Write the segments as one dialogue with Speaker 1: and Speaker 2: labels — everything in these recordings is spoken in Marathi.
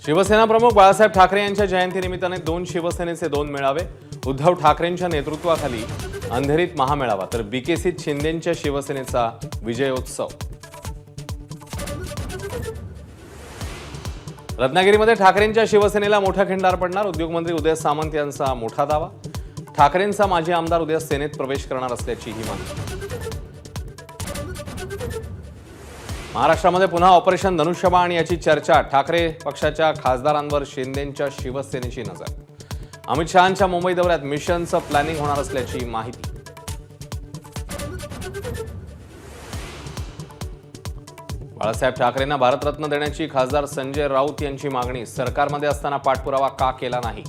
Speaker 1: शिवसेना प्रमुख बाळासाहेब ठाकरे यांच्या जयंतीनिमित्ताने 2 शिवसेनेचे 2 मेळावे। उद्धव ठाकरेंच्या नेतृत्वाखाली अंधेरीत महामेळावा तर बीकेसीत शिंदेंच्या शिवसेनेचा विजयोत्सव। रत्नागिरीमध्ये ठाकरेंच्या शिवसेनेला मोठा खिंडार पडणार। उद्योगमंत्री उदय सामंत यांचा मोठा दावा। ठाकरेंचा माजी आमदार उद्या सेनेत प्रवेश करणार असल्याची ही माहिती। महाराष्ट्रामध्ये पुन्हा ऑपरेशन धनुष्यबाण याची चर्चा। ठाकरे पक्षाच्या खासदारांवर शिंदेंच्या शिवसेनेची नजर। अमित शहांच्या मुंबई दौऱ्यात मिशनचं प्लॅनिंग होणार असल्याची माहिती। बाळासाहेब ठाकरेंना भारतरत्न देण्याची खासदार संजय राऊत यांची मागणी। सरकारमध्ये असताना पाठपुरावा का केला नाही,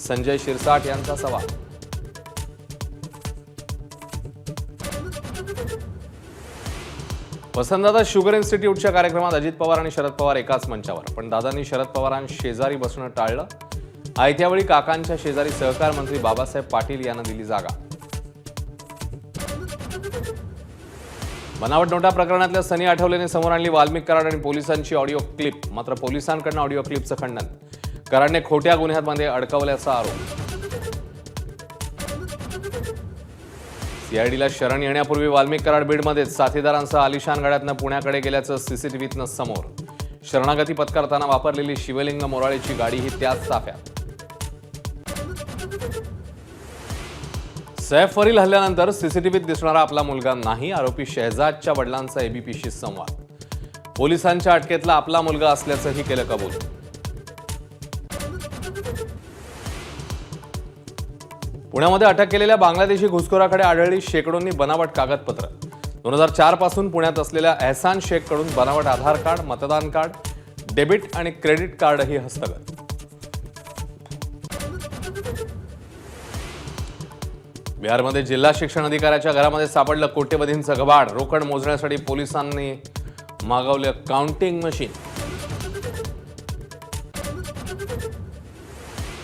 Speaker 1: संजय शिरसाट यांचा सवाल। वसंतदादा शुगर इन्स्टिट्यूटच्या कार्यक्रमात अजित पवार आणि शरद पवार एकाच मंचावर, पण दादांनी शरद पवारांशेजारी बसणं टाळलं। आयत्यावेळी काकांच्या शेजारी सहकार मंत्री बाबासाहेब पाटील यांना दिली जागा। बनावट नोटा प्रकरणातल्या सनी आठवलेने समोर आणली वाल्मिक कराड आणि पोलिसांची ऑडिओ क्लिप। मात्र पोलिसांकडून ऑडिओ क्लिपचं खंडन। कराडने खोट्या गुन्ह्यांमध्ये अडकवल्याचा आरोप। सीआयडीला शरण येण्यापूर्वी वाल्मिक कराड बीडमध्येच साथीदारांसह आलिशान गाड्यातनं पुण्याकडे गेल्याचं सीसीटीव्हीतनं समोर। शरणागती पत्करताना वापरलेली शिवलिंग मोराळेची गाडी ही त्याच ताफ्यात। सैफवरील हल्ल्यानंतर सीसीटीव्हीत दिसणारा आपला मुलगा नाही। आरोपी शहजादच्या वडिलांचा एबीपीशी संवाद। पोलिसांच्या अटकेतला आपला मुलगा असल्याचंही केलं कबूल। पुण्यामध्ये अटक केलेल्या बांगलादेशी घुसखोराकडे आढळली शेकडोंनी बनावट कागदपत्र। 2004 पासून पुण्यात असलेल्या एहसान शेखकडून बनावट आधार कार्ड, मतदान कार्ड, डेबिट आणि क्रेडिट कार्डही हस्तगत। बिहारमध्ये जिल्हा शिक्षण अधिकाऱ्याच्या घरामध्ये सापडलं कोट्यवधींचं घबाड। रोकड मोजण्यासाठी पोलिसांनी मागवलं काउंटिंग मशीन।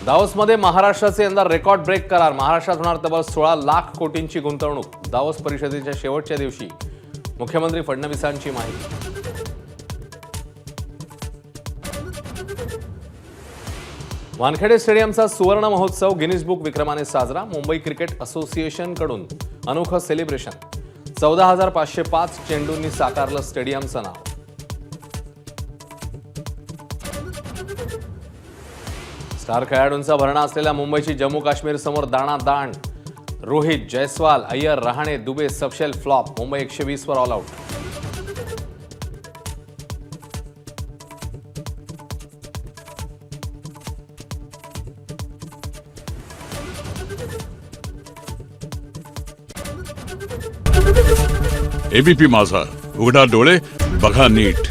Speaker 1: दावोसमध्ये महाराष्ट्राचे यंदा रेकॉर्ड ब्रेक करार। महाराष्ट्रात होणार तब्बल 16 लाख कोटींची गुंतवणूक। दावोस परिषदेच्या शेवटच्या दिवशी मुख्यमंत्री फडणवीसांची माहिती। वानखेडे स्टेडियमचा सुवर्ण महोत्सव गिनीज बुक विक्रमाने साजरा। मुंबई क्रिकेट असोसिएशनकडून अनोखं सेलिब्रेशन। 14,505 चेंडूंनी साकारलं स्टेडियमचं नाव। स्टार खेळाडूंचा भरणा असलेल्या मुंबईची जम्मू काश्मीर समोर दाणादाण। रोहित, जयस्वाल, अय्यर, रहाणे, दुबे सपशेल flop. Mumbai 120 were all out.
Speaker 2: ABP माझा, उघडा डोळे बघा नीट।